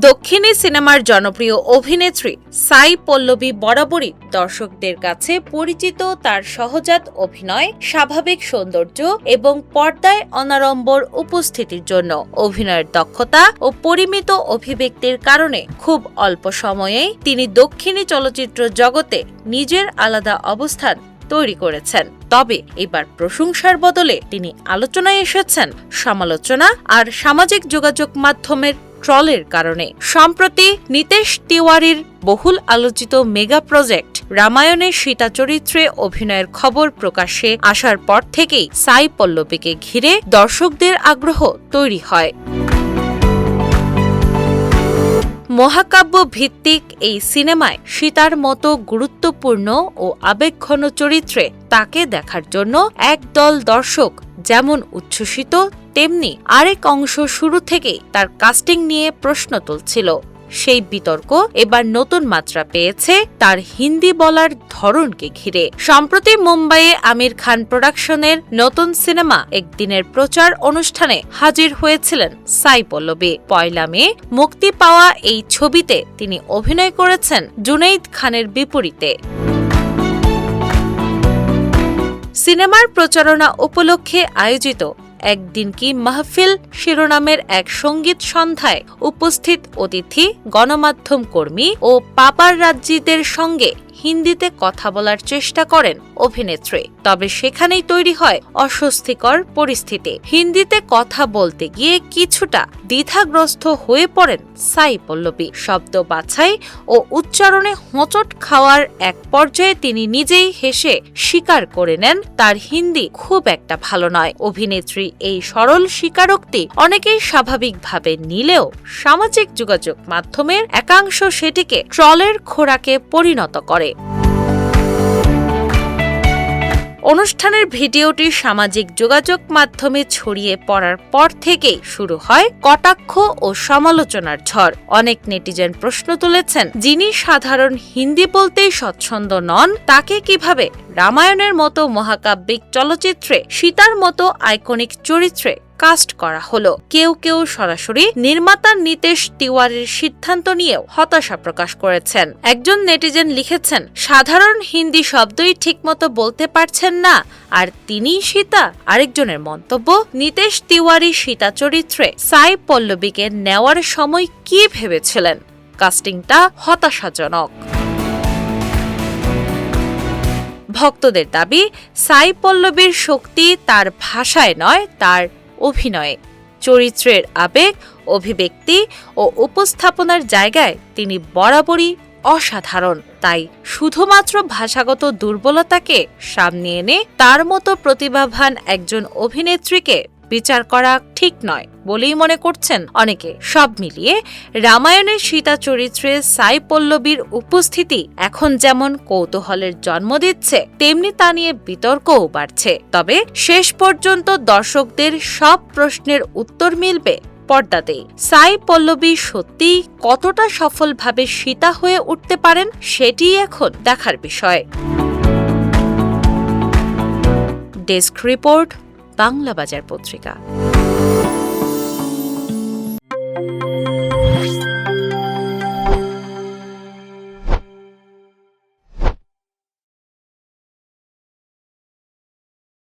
দক্ষিণী সিনেমার জনপ্রিয় অভিনেত্রী সাই পল্লবী বরাবরই দর্শকদের কাছে পরিচিত তার সহজাত অভিনয়, স্বাভাবিক সৌন্দর্য এবং পর্দায় অনাড়ম্বর উপস্থিতির জন্য। অভিনয়ের দক্ষতা ও পরিমিত অভিব্যক্তির কারণে খুব অল্প সময়েই তিনি দক্ষিণী চলচ্চিত্র জগতে নিজের আলাদা অবস্থান তৈরি করেছেন। তবে এবার প্রশংসার বদলে তিনি আলোচনায় এসেছেন সমালোচনা আর সামাজিক যোগাযোগ মাধ্যমের ট্রলের কারণে। সম্প্রতি নিতেশ তিওয়ারির বহুল আলোচিত মেগা প্রজেক্ট রামায়ণের সীতা চরিত্রে অভিনয়ের খবর প্রকাশ্যে আসার পর থেকেই সাই পল্লবীকে ঘিরে দর্শকদের আগ্রহ তৈরি হয়। মহাকাব্য ভিত্তিক এই সিনেমায় সীতার মতো গুরুত্বপূর্ণ ও আবেগঘন চরিত্রে তাকে দেখার জন্য একদল দর্শক যেমন উচ্ছ্বসিত, তেমনি আরেক অংশ শুরু থেকেই তার কাস্টিং নিয়ে প্রশ্ন তুলছিল। সেই বিতর্ক এবার নতুন মাত্রা পেয়েছে তার হিন্দি বলার ধরনকে ঘিরে। সম্প্রতি মুম্বাইয়ে আমির খান প্রোডাকশনের নতুন সিনেমা একদিনের প্রচার অনুষ্ঠানে হাজির হয়েছিলেন সাই পল্লবী। ১ মে মুক্তি পাওয়া এই ছবিতে তিনি অভিনয় করেছেন জুনেইদ খানের বিপরীতে। সিনেমার প্রচারণা উপলক্ষে আয়োজিত একদিন কি মাহফিল শিরোনামের এক সঙ্গীত সন্ধ্যায় উপস্থিত অতিথি, গণমাধ্যম কর্মী ও পাপাররাজ্জিদের সঙ্গে হিন্দিতে কথা বলার চেষ্টা করেন অভিনেত্রী। তবে সেখানেই তৈরি হয় অস্বস্তিকর পরিস্থিতি। হিন্দিতে কথা বলতে গিয়ে কিছুটা দ্বিধাগ্রস্ত হয়ে পড়েন সাই পল্লবী। শব্দ বাছাই ও উচ্চারণে হোঁচট খাওয়ার এক পর্যায়ে তিনি নিজেই হেসে স্বীকার করে নেন তার হিন্দি খুব একটা ভালো নয়। অভিনেত্রী এই সরল স্বীকারোক্তি অনেকেই স্বাভাবিকভাবে নিলেও সামাজিক যোগাযোগ মাধ্যমের একাংশ সেটিকে ট্রলের খোরাকে পরিণত করে। অনুষ্ঠানের ভিডিওটি সামাজিক যোগাযোগ মাধ্যমে ছড়িয়ে পড়ার পর থেকেই শুরু হয় কটাক্ষ ও সমালোচনার ঝড়। অনেক নেটিজেন প্রশ্ন তুলেছেন, যিনি সাধারণ হিন্দি বলতেই স্বচ্ছন্দ নন, তাকে কিভাবে রামায়ণের মতো মহাকাব্যিক চলচ্চিত্রে সীতার মতো আইকনিক চরিত্রে কাস্ট করা হলো। কেউ কেউ সরাসরি নির্মাতা নিতেশ তিওয়ারির সিদ্ধান্ত নিয়েও হতাশা প্রকাশ করেছেন। একজন নেটিজেন লিখেছেন, সাধারণ হিন্দি শব্দই ঠিকমতো বলতে পারছেন না, আর তিনিই সীতা। আরেকজনের মন্তব্য, নিতেশ তিওয়ারি সীতা চরিত্রে সাই পল্লবীকে নেওয়ার সময় কি ভেবেছিলেন? কাস্টিংটা হতাশাজনক। ভক্তদের দাবি, সাই পল্লবীর শক্তি তার ভাষায় নয়, তার অভিনয়ে। চরিত্রের আবেগ, অভিব্যক্তি ও উপস্থাপনার জায়গায় তিনি বরাবরই অসাধারণ। তাই শুধুমাত্র ভাষাগত দুর্বলতাকে সামনে এনে তার মতো প্রতিভাবান একজন অভিনেত্রীকে বিচার করা ঠিক নয় বলেই মনে করছেন অনেকে। সব মিলিয়ে রামায়ণের সীতা চরিত্রে সাই পল্লবীর উপস্থিতি এখন যেমন কৌতূহলের জন্ম দিচ্ছে, তেমনি তা নিয়ে বিতর্কও বাড়ছে। তবে শেষ পর্যন্ত দর্শকদের সব প্রশ্নের উত্তর মিলবে পর্দাতেই। সাই পল্লবী সত্যিই কতটা সফলভাবে সীতা হয়ে উঠতে পারেন, সেটিই এখন দেখার বিষয়। ডেস্ক রিপোর্ট, বাংলা বাজার পত্রিকা।